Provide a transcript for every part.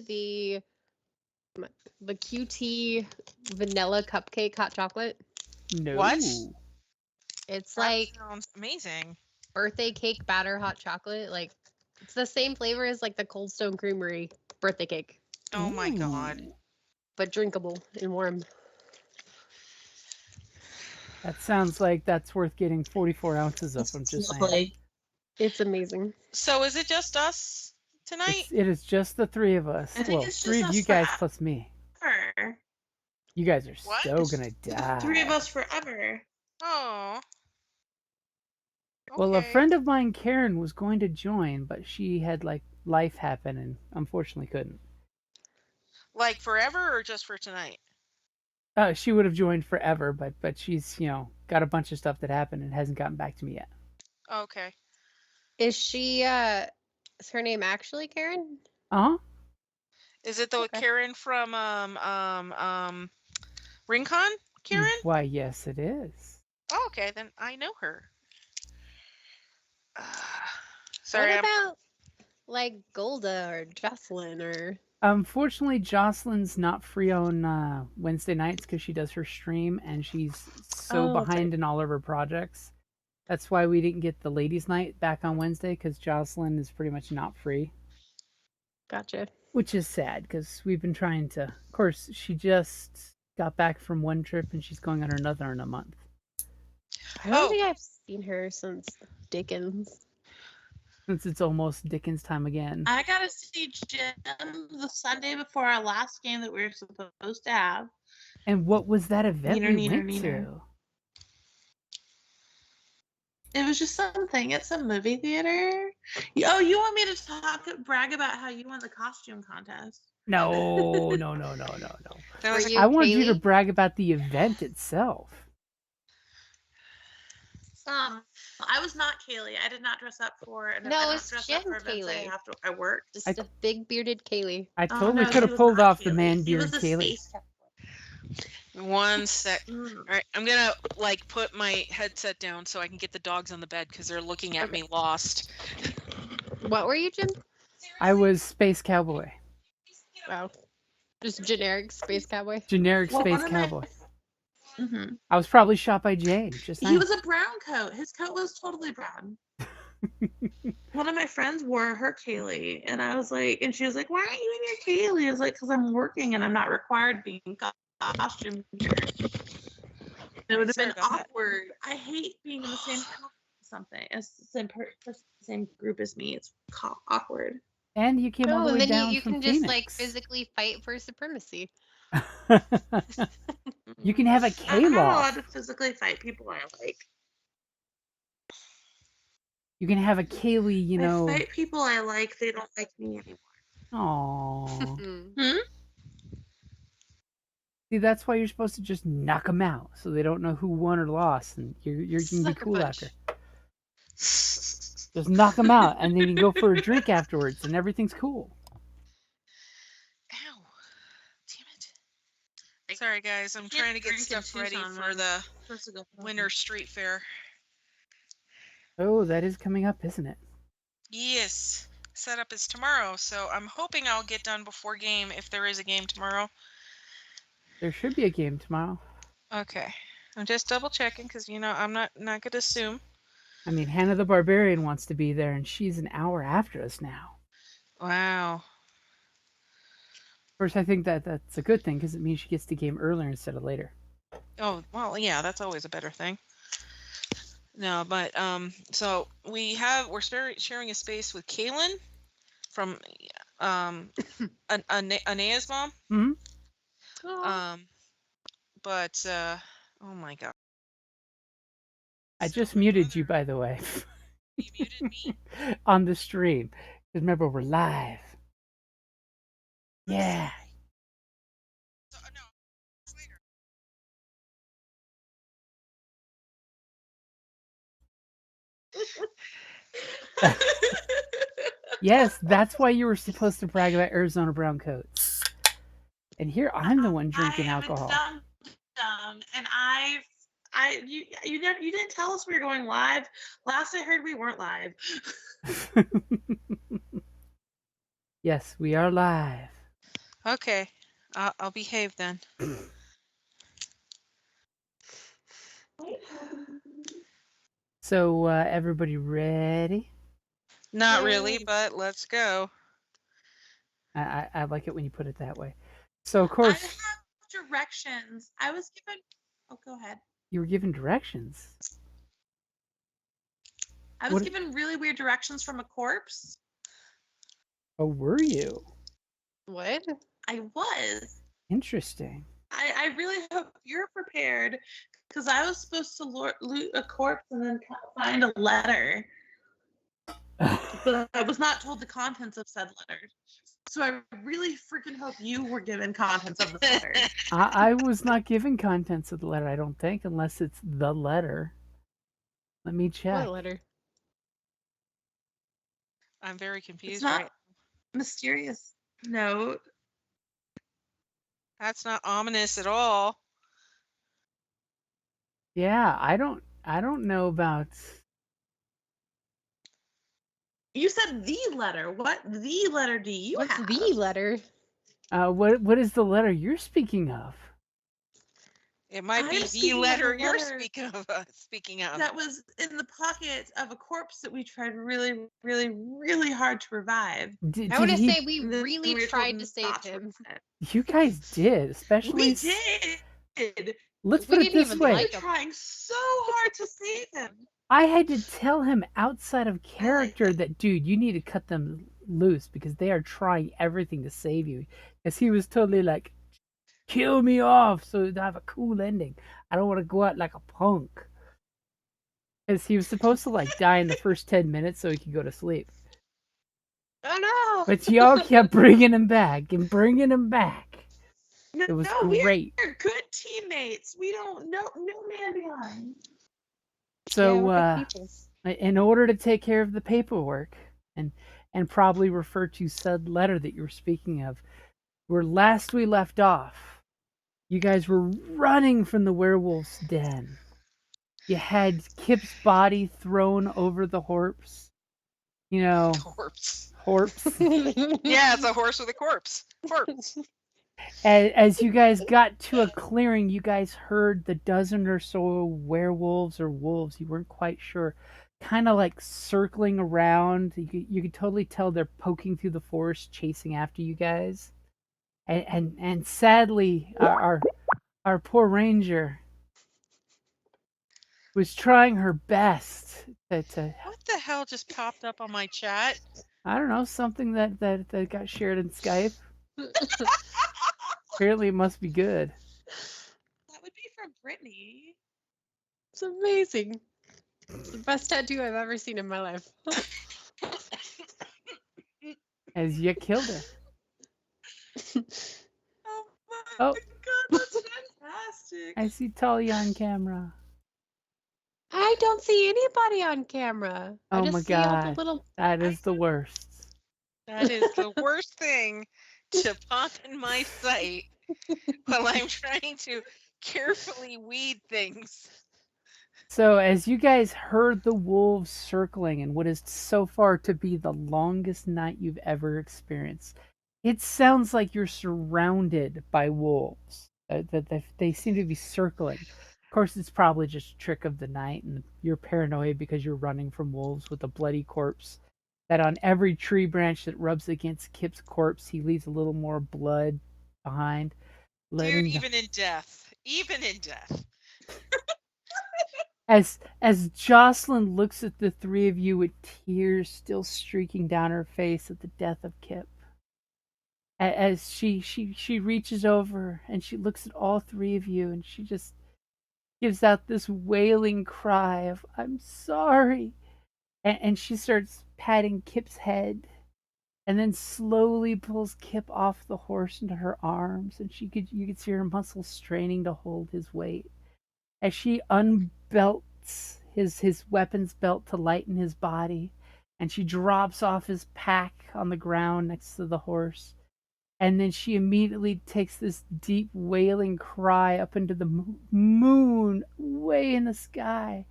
the QT vanilla cupcake hot chocolate? No. What? It's That like sounds amazing. birthday cake batter hot chocolate. Like it's the same flavor as like the Cold Stone Creamery birthday cake, Oh my god. Ooh. but drinkable and warm. That sounds like that's worth getting 44 ounces of. I'm just saying. It's amazing. So is it just us tonight? It is just the three of us. I think Well, it's just three of us you guys forever. plus me. Forever. You guys are What? so gonna die. The three of us forever. Oh. Well, a Okay. friend of mine, Karen, was going to join, but she had like life happen and unfortunately couldn't. Like forever or just for tonight? She would have joined forever, but she's got a bunch of stuff that happened and hasn't gotten back to me yet. Okay. Is she? Is her name actually Karen? Uh huh. Is it the Okay. Karen from Rincon? Karen? Why, yes, it is. Oh, okay, then I know her. Sorry, What about like Golda or Jocelyn or? Unfortunately, Jocelyn's not free on Wednesday nights because she does her stream and she's so Oh, that's behind in all of her projects. That's why we didn't get the ladies' night back on Wednesday because Jocelyn is pretty much not free. Gotcha. Which is sad because we've been trying to. Of course, she just got back from one trip and she's going on another in a month. I don't think I've seen her since Dickens. Since it's almost Dickens time again. I got to see Jim the Sunday before our last game that we were supposed to have. And what was that event we went Neener. to? It was just something. It's a movie theater. Oh, you want me to brag about how you won the costume contest? No. That was I wanted you to Kaylee? brag about the event itself. I was not Kaylee. I did not dress up for it. No, I don't it's dress Jen up for events Kaylee. I worked. Just a big bearded Kaylee. I Oh, totally no, could she have was pulled not off the Kaylee. man He beard was a Kaylee. space captain. 1 sec. All right, I'm gonna like put my headset down so I can get the dogs on the bed because they're looking at me lost. What were you, Jim? I was Space Cowboy. Wow. Just generic space cowboy. Generic Well, Space one of my- Cowboy. Mm-hmm. I was probably shot by Jane. Just He saying. was a brown coat. His coat was totally brown. One of my friends wore her Kaylee, and I was like, and she was like, "Why aren't you in your Kaylee?" I was like, "Because I'm working and I'm not required to be in costume here." It would have Sorry been about that. awkward. I hate being in the same something as the same group as me. It's awkward. And you came all Oh, the and way then down you from can Phoenix. just like physically fight for supremacy. You can have a I'm not allowed K-Loft. to physically fight people I like. You can have a Kaylee, I fight people I like. They don't like me anymore. Aww. See, that's why you're supposed to just knock them out, so they don't know who won or lost, and you can be Sucker cool punch. after. Just knock them out, and then you can go for a drink afterwards, and everything's cool. Ow! Damn it! Sorry, guys. I'm trying to get stuff ready for the Winter Street Fair. Oh, that is coming up, isn't it? Yes. Setup is tomorrow, so I'm hoping I'll get done before game if there is a game tomorrow. There should be a game tomorrow. Okay. I'm just double checking because I'm not gonna assume. I mean, Hannah the Barbarian wants to be there, and she's an hour after us now. Wow. First, I think that's a good thing because it means she gets the game earlier instead of later. Oh, well, yeah, that's always a better thing. No, but so we're sharing a space with Kaylin from Anaya's mom. Mm-hmm. But oh my god. I just muted you, by the way. You muted me? On the stream. Because remember, we're live. Yeah. So, no, it's later. Yes, that's why you were supposed to brag about Arizona brown coats. And here I'm the one drinking alcohol. And you didn't tell us we were going live. Last I heard, we weren't live. Yes, we are live. Okay, I'll behave then. So everybody ready? Not really, Yay. but let's go. I like it when you put it that way. So of I course have directions. I was given. Oh, go ahead. you were given directions. I was What- given really weird directions from a corpse. Oh, were you? What? I was. Interesting. I really hope you're prepared because I was supposed to loot a corpse and then find a letter, but I was not told the contents of said letter. So I really freaking hope you were given contents of the letter. I was not given contents of the letter, I don't think, unless it's the letter. Let me check. What letter? I'm very It's confused, not right? mysterious note. That's not ominous at all. Yeah, I don't know about. You said the letter. What the letter do you What's have? the letter? What is the letter you're speaking of? It might I'm be the speaking of letter the you're letter speaking of. that was in the pocket of a corpse that we tried really, really, really hard to revive. Did I want to he? say we And then really we were told tried to save not to him. revive. You guys did, especially. We did. Let's We put it didn't this even way. We like were him. trying so hard to save him. I had to tell him outside of I like character that. that, dude, you need to cut them loose because they are trying everything to save you. Because he was totally like, kill me off so to have a cool ending. I don't want to go out like a punk. Because he was supposed to like die in the first 10 minutes so he could go to sleep. Oh no! But y'all kept bringing him back and bringing him back. No, It was we great. are good teammates. We don't no man behind. So, Yeah, we're good people. in order to take care of the paperwork and probably refer to said letter that you were speaking of, where last we left off, you guys were running from the werewolf's den. You had Kip's body thrown over the horse. You know, Corpse. horse. Yeah, it's a horse with a corpse. Corpse. As you guys got to a clearing, you guys heard the dozen or so werewolves or wolves, you weren't quite sure, kind of like circling around. You could totally tell they're poking through the forest, chasing after you guys. And sadly, our poor ranger was trying her best to What the hell just popped up on my chat? I don't know, something that got shared in Skype. Apparently, it must be good. That would be from Brittany. It's amazing. It's the best tattoo I've ever seen in my life. As you killed her. Oh my Oh. god, that's fantastic. I see Talia on camera. I don't see anybody on camera. I Oh just my see all the god. little. That is the worst. That is the worst thing to pop in my sight while I'm trying to carefully weed things. So, as you guys heard the wolves circling in what is so far to be the longest night you've ever experienced, it sounds like you're surrounded by wolves. That they seem to be circling. Of course, it's probably just a trick of the night, and you're paranoid because you're running from wolves with a bloody corpse. That on every tree branch that rubs against Kip's corpse, he leaves a little more blood behind. Dude, even in death. Even in death. As Jocelyn looks at the three of you with tears still streaking down her face at the death of Kip, as she reaches over and she looks at all three of you and she just gives out this wailing cry of "I'm sorry," and she starts patting Kip's head, and then slowly pulls Kip off the horse into her arms, and you could see her muscles straining to hold his weight as she unbelts his weapons belt to lighten his body, and she drops off his pack on the ground next to the horse, and then she immediately takes this deep wailing cry up into the moon way in the sky,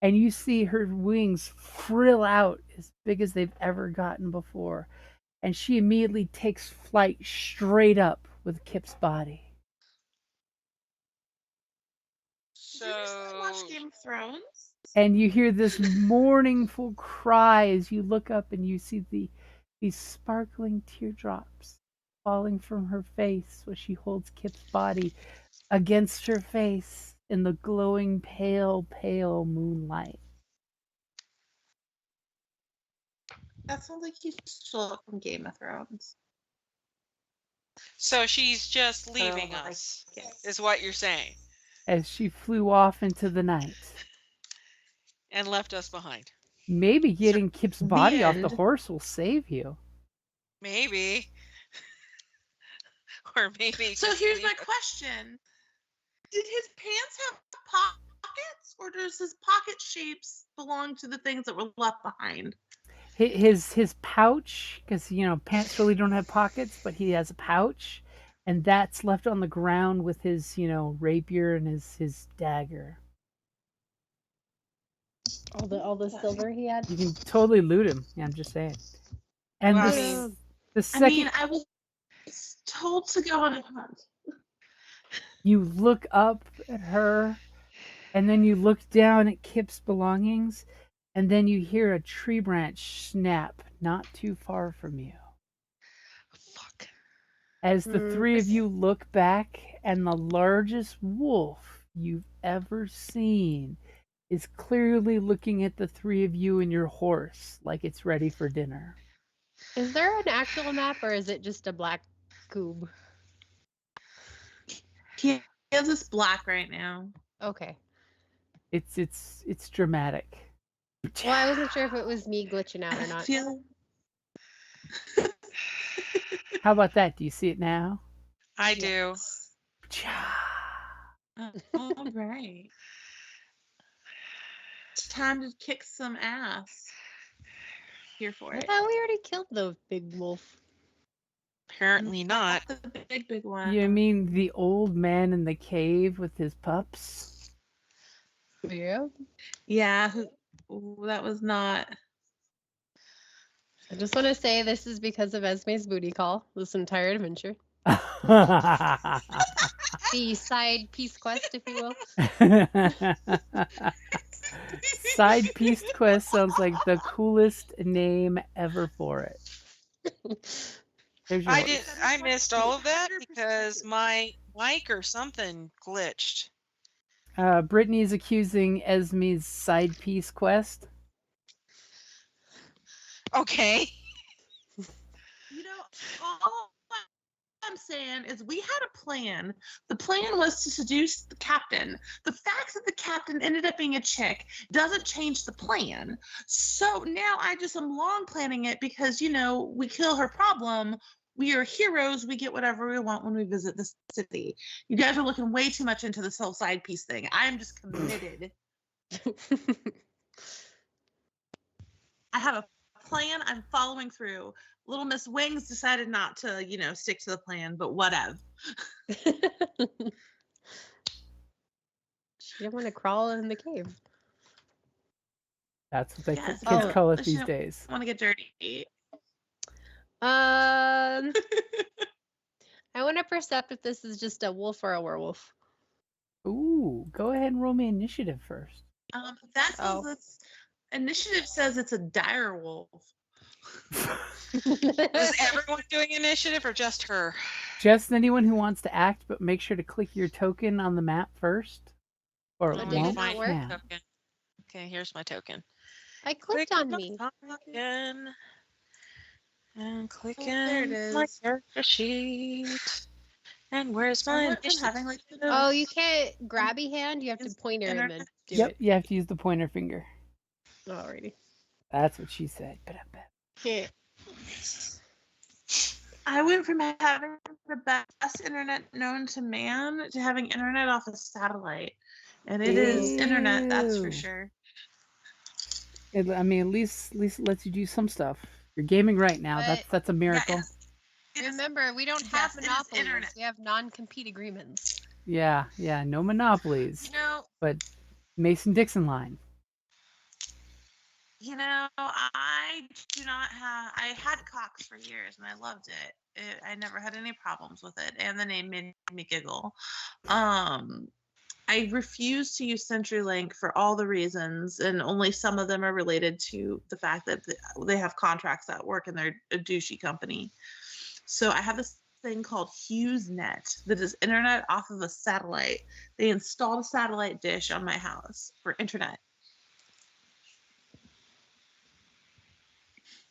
and you see her wings frill out as big as they've ever gotten before, and she immediately takes flight straight up with Kip's body. Did you recently watch So Game of Thrones? And you hear this mournful cry as you look up and you see these sparkling teardrops falling from her face as she holds Kip's body against her face in the glowing pale moonlight. That sounds like you stole it from Game of Thrones. So she's just leaving like us, it. is what you're saying, As she flew off into the night. and left us behind. Maybe getting Kip's The body off the end. horse will save you. Maybe. Or maybe. So just here's leave my us. question. Did his pants have pockets, or does his pocket shapes belong to the things that were left behind? His pouch, because pants really don't have pockets, but he has a pouch, and that's left on the ground with his rapier and his dagger. All the silver he had. You can totally loot him. Yeah, I'm just saying. And Well, I the mean- the second I mean, I was told to go on a hunt. you look up at her, and then you look down at Kip's belongings, and then you hear a tree branch snap not too far from you. Fuck. As the three of you look back, and the largest wolf you've ever seen is clearly looking at the three of you and your horse like it's ready for dinner. Is there an actual map or is it just a black cube? He has this black right now. Okay. It's dramatic. Well, I wasn't sure if it was me glitching out or I not. feel How about that? Do you see it now? I do. all right. It's time to kick some ass. Here for I it. thought we already killed the big wolf. Apparently not. The big one. You mean the old man in the cave with his pups? Yeah. Yeah, that was not. I just want to say this is because of Esme's booty call this entire adventure. The side piece quest, if you will. Side piece quest sounds like the coolest name ever for it. There's your horse. I missed all of that because my mic or something glitched. Brittany's accusing Esme's side piece quest. Okay. All I'm saying is we had a plan. The plan was to seduce the captain. The fact that the captain ended up being a chick doesn't change the plan. So now I just am long planning it because, we kill her problem. We are heroes. We get whatever we want when we visit the city. You guys are looking way too much into this whole side piece thing. I am just committed. I have a plan. I'm following through. Little Miss Wings decided not to, stick to the plan, but whatever. She didn't want to crawl in the cave. That's what Yes, kids call it she these don't days. want to get dirty. I want to percept if this is just a wolf or a werewolf. Ooh, go ahead and roll me initiative first. That says initiative says it's a dire wolf. Is everyone doing initiative or just her? Just anyone who wants to act, but make sure to click your token on the map first. Or Oh, it did it won't not work? count. Token. Okay, here's my token. I clicked on me. Token. And click there it in my is. character sheet. And where's my I've been having initiative? Oh, you can't grabby hand. You have to Is pointer and internet- then do Yep, it. you have to use the pointer finger. Alrighty. That's what she said. Yeah. I went from having the best internet known to man to having internet off a satellite. And it is internet, that's for Ew. sure. At least it lets you do some stuff. You're gaming right now. But- That's a miracle. It is- Remember, we don't Yes, have it is monopolies. internet. We have non-compete agreements. Yeah, no monopolies. But Mason-Dixon line. I do not have. I had Cox for years and I loved it. I never had any problems with it, and the name made me giggle. I refuse to use CenturyLink for all the reasons, and only some of them are related to the fact that they have contracts that work and they're a douchey company. So I have this thing called HughesNet that is internet off of a satellite. They installed a satellite dish on my house for internet.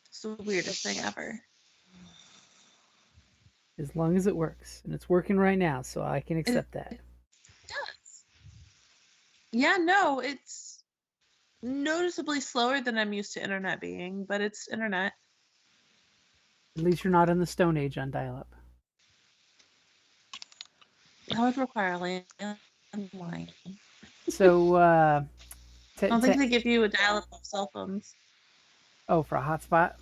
It's the weirdest thing ever. As long as it works. And it's working right now, so I can accept that. It does. Yeah, no, it's noticeably slower than I'm used to internet being, but it's internet. At least you're not in the Stone Age on dial-up. That would require a landline. So, I don't think they give you a dial-up of cell phones. Oh, for a hotspot?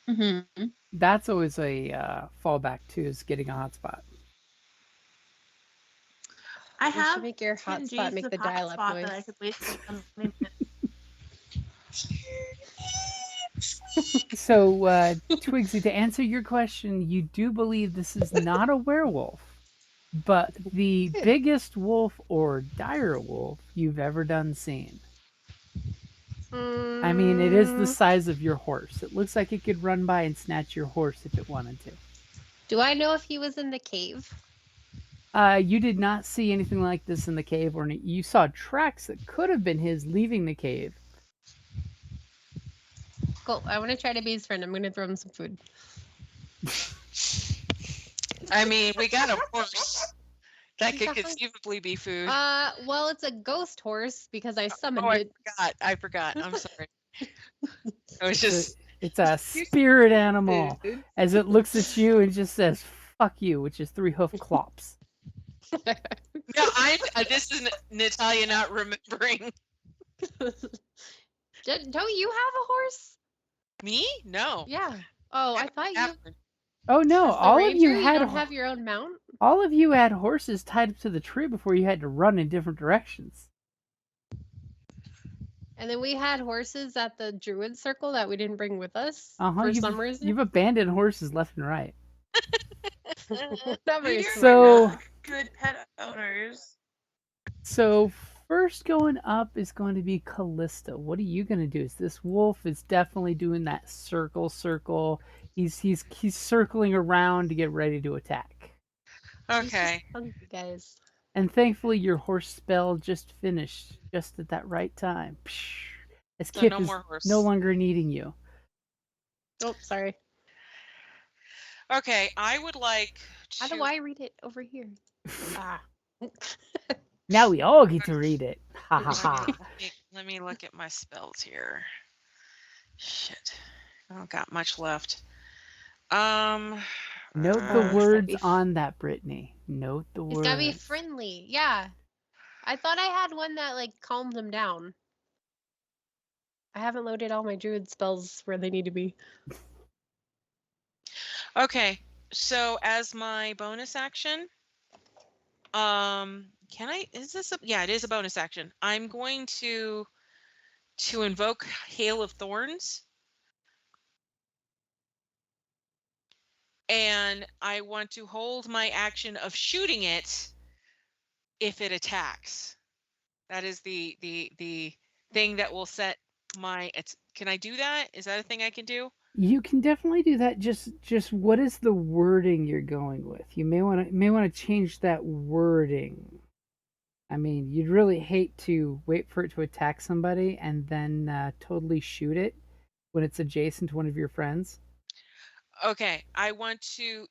Mm-hmm. That's always a fallback, too, is getting a hotspot. I You should have make your 10 hotspot Gs make of the dial-up hotspot noise. that I could wait for 20 minutes. So, Twigsy, to answer your question, you do believe this is not a werewolf, but the biggest wolf or dire wolf you've ever done seen. I mean, it is the size of your horse. It looks like it could run by and snatch your horse if it wanted to. Do I know if he was in the cave? You did not see anything like this in the cave, or you saw tracks that could have been his leaving the cave. Cool. I want to try to be his friend. I'm going to throw him some food. I mean, we got a horse that could conceivably be food. Well, it's a ghost horse because I summoned it. I forgot. I'm sorry. I was just. It's a spirit animal, as it looks at you and just says, "Fuck you," which is 3 hoof clops. No, this is Natalia not remembering. Don't you have a horse? Me? No. Yeah. Oh, I thought you. Oh no! As the All of ranger, you had don't have your own mount. all of you had horses tied up to the tree before you had to run in different directions. And then we had horses at the druid circle that we didn't bring with us for You've, some reason. You've abandoned horses left and right. Not very You're smart. So- not good pet owners. So first going up is going to be Callista. What are you going to do? This wolf is definitely doing that circle. He's circling around to get ready to attack. Okay. Hungry guys. And thankfully, your horse spell just finished just at that right time. As So Kip no is more horse. no longer needing you. Oh, sorry. Okay, I would like to... How do I read it over here? Ah. Now we all get to read it. Ha ha ha. Let me look at my spells here. Shit. I don't got much left. Note the words on that, Brittany. Note the words. It's gotta be friendly. Yeah. I thought I had one that like calmed them down. I haven't loaded all my druid spells where they need to be. Okay, so as my bonus action, can I? Is this a? Yeah, it is a bonus action. I'm going to invoke Hail of Thorns, and I want to hold my action of shooting it if it attacks. That is the thing that will set my. Can I do that? Is that a thing I can do? You can definitely do that. Just what is the wording you're going with? You may want to change that wording. I mean, you'd really hate to wait for it to attack somebody and then totally shoot it when it's adjacent to one of your friends. Okay, I want to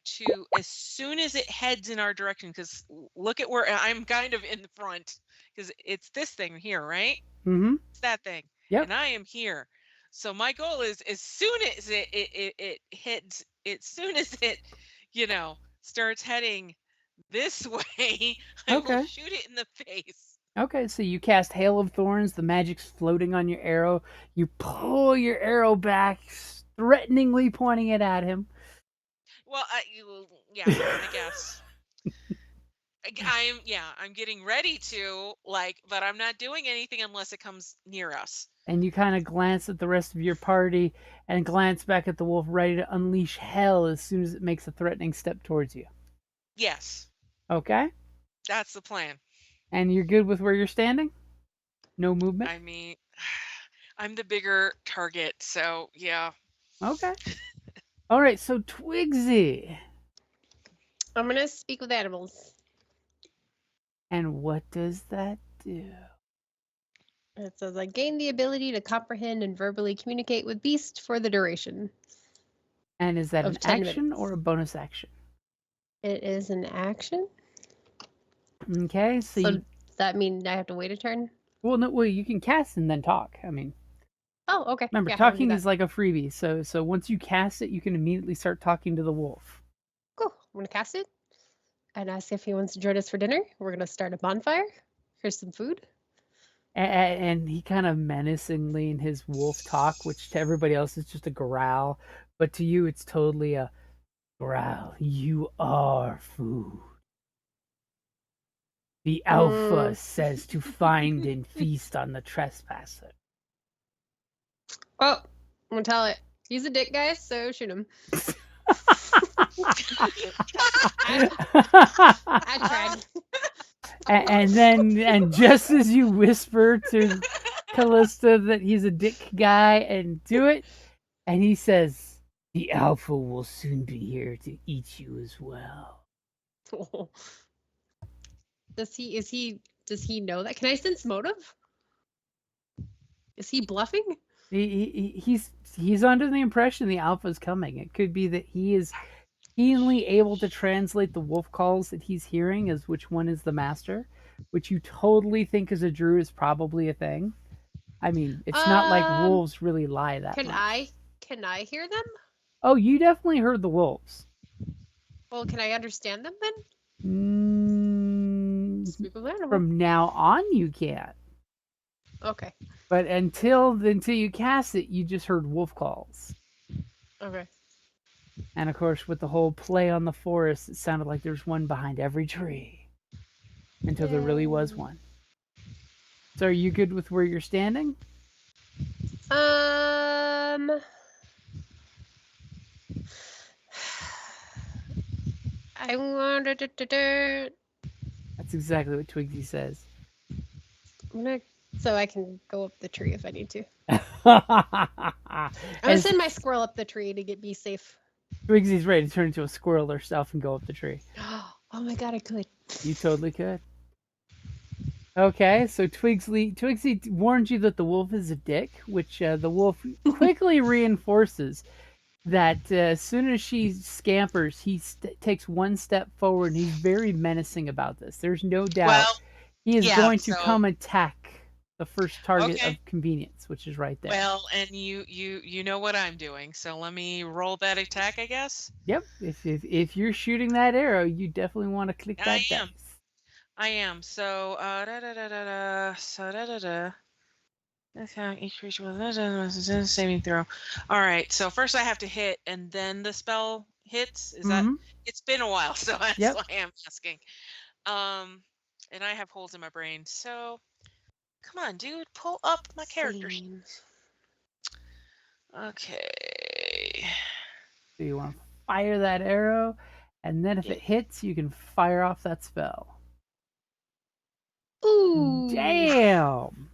as soon as it heads in our direction, because look at where I'm kind of in the front, because it's this thing here, right? Mm-hmm. It's that thing. Yep. And I am here. So my goal is as soon as it hits, as soon as it, starts heading this way, I will shoot it in the face. Okay, so you cast Hail of Thorns, the magic's floating on your arrow. You pull your arrow back, threateningly pointing it at him. Well, yeah, I guess. I'm getting ready to, but I'm not doing anything unless it comes near us. And you kind of glance at the rest of your party and glance back at the wolf, ready to unleash hell as soon as it makes a threatening step towards you. Yes, Okay? that's the plan. And you're good with where you're standing? No movement? I mean, I'm the bigger target, so yeah. Okay. All right, so Twigsy. I'm gonna speak with animals. And what does that do? It says I gain the ability to comprehend and verbally communicate with beasts for the duration. And is that Of an 10 action minutes. or a bonus action? It is an action. Okay, so So you, does that mean I have to wait a turn? well, you can cast and then talk. I mean, Oh, okay. remember, Yeah, I wanna do talking that. is like a freebie. So once you cast it, you can immediately start talking to the wolf. Cool. I'm gonna cast it and ask if he wants to join us for dinner. We're gonna start a bonfire. Here's some food. And he kind of menacingly in his wolf talk, which to everybody else is just a growl, but to you it's totally a growl. You are food. The alpha says to find and feast on the trespasser. Oh, I'm gonna tell it. He's a dick, guys, so shoot him. I tried. and just as you whisper to Callista that he's a dick guy and do it, and he says, "The alpha will soon be here to eat you as well." Does he know that? Can I sense motive? Is he bluffing? He's under the impression the alpha's coming. It could be that he is keenly able to translate the wolf calls that he's hearing as which one is the master, which you totally think as a druid is probably a thing. I mean, it's not like wolves really lie that much. Can I hear them? Oh, you definitely heard the wolves. Well, can I understand them then? Speak with animal. From now on, you can't. Okay. But until you cast it, you just heard wolf calls. Okay. And of course, with the whole play on the forest, it sounded like there's one behind every tree. Until there really was one. So are you good with where you're standing? I wanted to. That's exactly what Twigsy says. So I can go up the tree if I need to. I'm And gonna send my squirrel up the tree to be safe. Twigsy's ready to turn into a squirrel herself and go up the tree. Oh my god, I could. You totally could. Okay, so Twigsy warns you that the wolf is a dick, which the wolf quickly reinforces that as soon as she scampers, he takes one step forward and he's very menacing about this. There's no doubt he is going to come attack the first target of convenience, which is right there. Well, and you know what I'm doing, so let me roll that attack, I guess. Yep, if you're shooting that arrow, you definitely want to click that dice. I am. So okay, each creature with a saving throw. All right, so first I have to hit, and then the spell hits. Is that? It's been a while, so that's why I'm asking. And I have holes in my brain, so come on, dude, pull up my character sheet. Okay. So you want to fire that arrow, and then if it hits, you can fire off that spell. Ooh! Damn.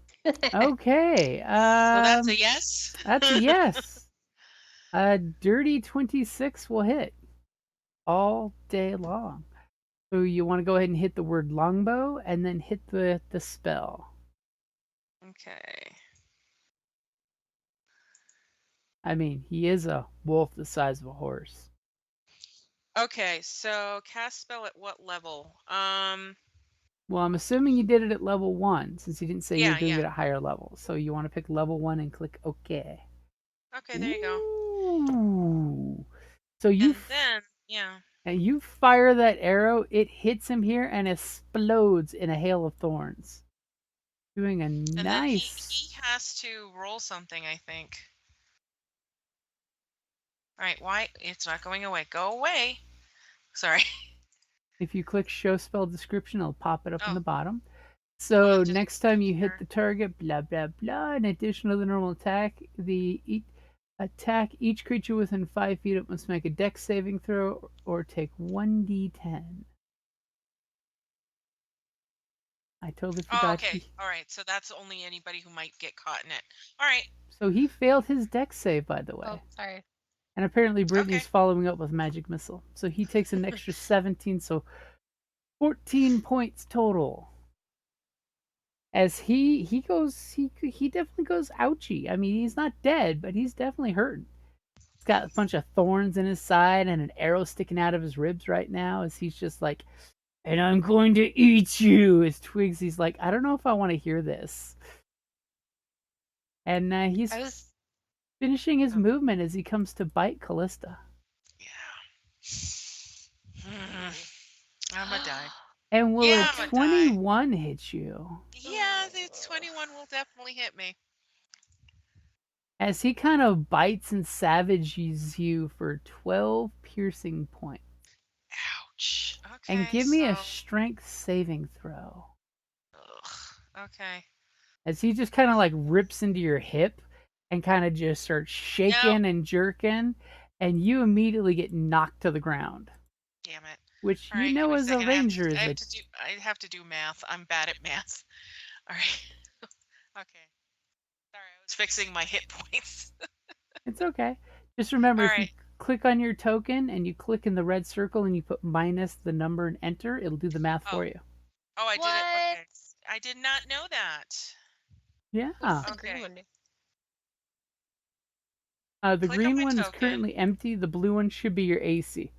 Okay. So that's a yes. That's a yes. A dirty 26 will hit all day long. So you want to go ahead and hit the word longbow, and then hit the spell. Okay. I mean, he is a wolf the size of a horse. Okay, so cast spell at what level? Well, I'm assuming you did it at level 1, since you didn't say you were doing it at higher levels. So you want to pick level 1 and click OK. Okay, there you go. Ooh. So you and you fire that arrow, it hits him here and explodes in a hail of thorns. Doing a nice. And then he has to roll something, I think. All right, why? It's not going away. Go away. Sorry. If you click show spell description, it'll pop it up in Oh. the bottom. So just next time you hit here. the target, blah blah blah. In addition to the normal attack, attack each creature within 5 feet. It must make a dex saving throw or take 1d10. I totally Oh, forgot. okay. All right. So that's only anybody who might get caught in it. All right. So he failed his dex save, by the way. Oh, sorry. And apparently Brittany's Okay. following up with magic missile. So he takes an extra 17, so 14 points total. As he definitely goes ouchie. I mean, he's not dead, but he's definitely hurt. He's got a bunch of thorns in his side and an arrow sticking out of his ribs right now as he's just like, and I'm going to eat you. As Twigs, he's like, I don't know if I want to hear this. And he's finishing his movement as he comes to bite Callista. Yeah. I'm gonna die. And will Yeah, a I'm gonna 21 hit you? Yeah, the 21 will definitely hit me. As he kind of bites and savages you for 12 piercing points. Ouch. Okay. And give me a strength saving throw. Ugh, okay. As he just kind of like rips into your hip and kind of just starts shaking and jerking, and you immediately get knocked to the ground. Damn it. Which All right, you know give me as a second. ranger I is have to do math. I'm bad at math. All right. Okay. Sorry, I was fixing my hit points. It's okay. Just remember, All if you right. click on your token and you click in the red circle and you put minus the number and enter, it'll do the math for you. Oh, I did it. Okay. I did not know that. Yeah. What's the green one do? The Click on green my one is token. currently empty. The blue one should be your AC.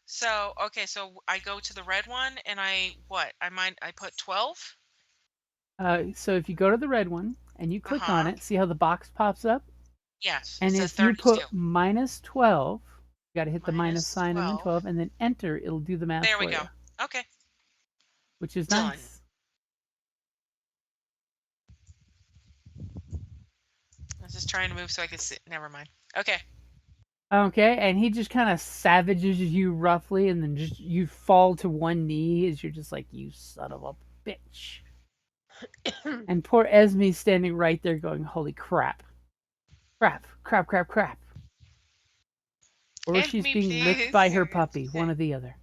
So, okay, so I go to the red one and I put 12? So if you go to the red one and you click on Uh-huh. it, see how the box pops up? Yes. And it says if you 32. put minus 12, you got to hit the minus Minus sign and then 12. 12, and then enter. It'll do the math There for we go. you. Okay. Which is Done. nice. I was just trying to move so I could see. Never mind. Okay. Okay, and he just kind of savages you roughly, and then just you fall to one knee as you're just like, you son of a bitch. And poor Esme's standing right there going, holy crap. Crap, crap, crap, crap. Or Esme, she's being please. licked by her puppy, Okay. one or the other.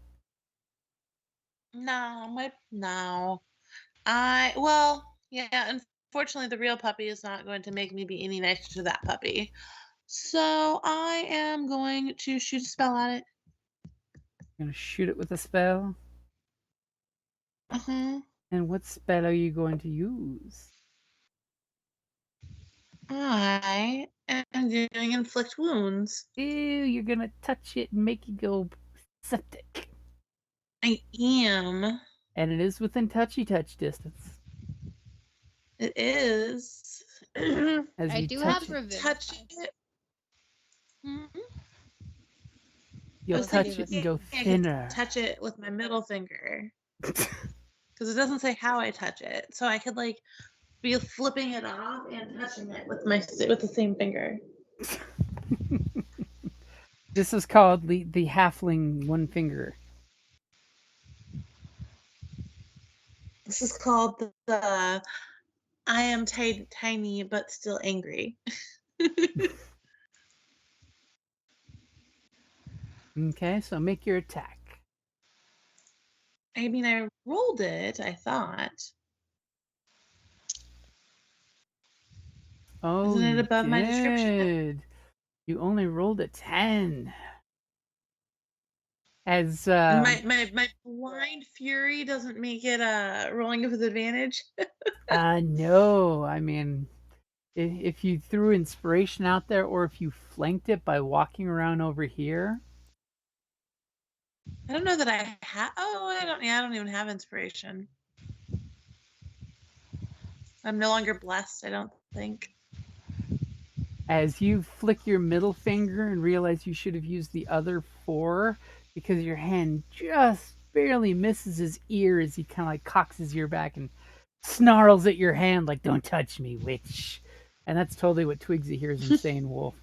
No. Unfortunately, the real puppy is not going to make me be any nicer to that puppy. So I am going to shoot a spell at it. You're going to shoot it with a spell? Uh-huh. And what spell are you going to use? I am doing inflict wounds. Ew, you're going to touch it and make it go septic. I am. And it is within touch distance. It is. As I you do touch have it. revenge. Touch it. Mm-hmm. You'll touch it and go thinner. Touch it with my middle finger. Because it doesn't say how I touch it. So I could like be flipping it off and touching it with the same finger. This is called the halfling one finger. This is called the I am tiny but still angry. Okay, so make your attack. I mean, I rolled it, I thought. Oh, Isn't it above my description? did. You only rolled a 10. As My blind fury doesn't make it rolling with advantage. no, I mean, if you threw inspiration out there, or if you flanked it by walking around over here. I don't know that I have. Oh, I don't even have inspiration. I'm no longer blessed, I don't think. As you flick your middle finger and realize you should have used the other 4 because your hand just barely misses his ear as he kind of like cocks his ear back and snarls at your hand like, don't touch me, witch. And that's totally what Twigsy hears him saying, wolf.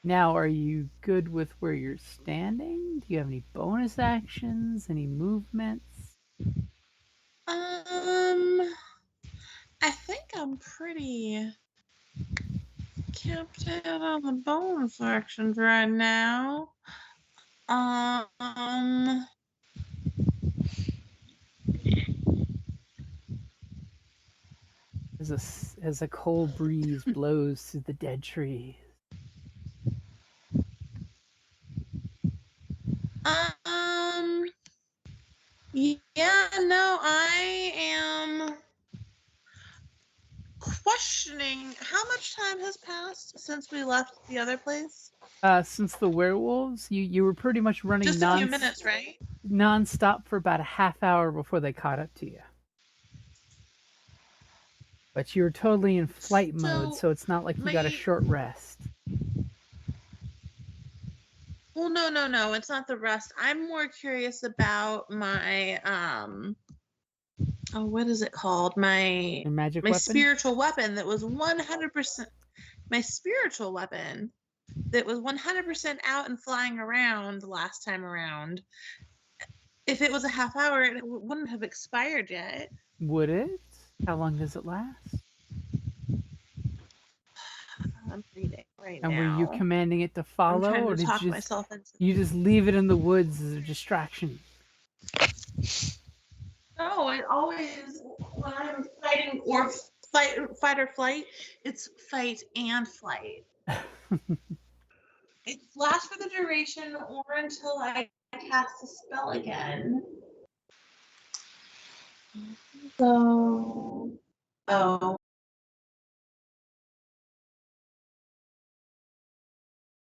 Now, are you good with where you're standing? Do you have any bonus actions? Any movements? I think I'm pretty capped out on the bonus actions right now. As a cold breeze blows through the dead trees. Yeah, no, I am questioning how much time has passed since we left the other place. Since the werewolves, you were pretty much running Just a few minutes, right? non-stop for about a half hour before they caught up to you. But you were totally in flight mode, so it's not like you got a short rest. Well, no, it's not the rest. I'm more curious about my what is it called? My Your my weapon? spiritual weapon that was 100%. My spiritual weapon that was 100% out and flying around last time around. If it was a half hour, it wouldn't have expired yet. Would it? How long does it last? I'm reading right And now. were you commanding it to I'm follow, trying or to did talk you myself into you just leave it in the woods as a distraction? No, it always when I'm fighting or fight or flight, it's fight and flight. It lasts for the duration or until I cast a spell again. So,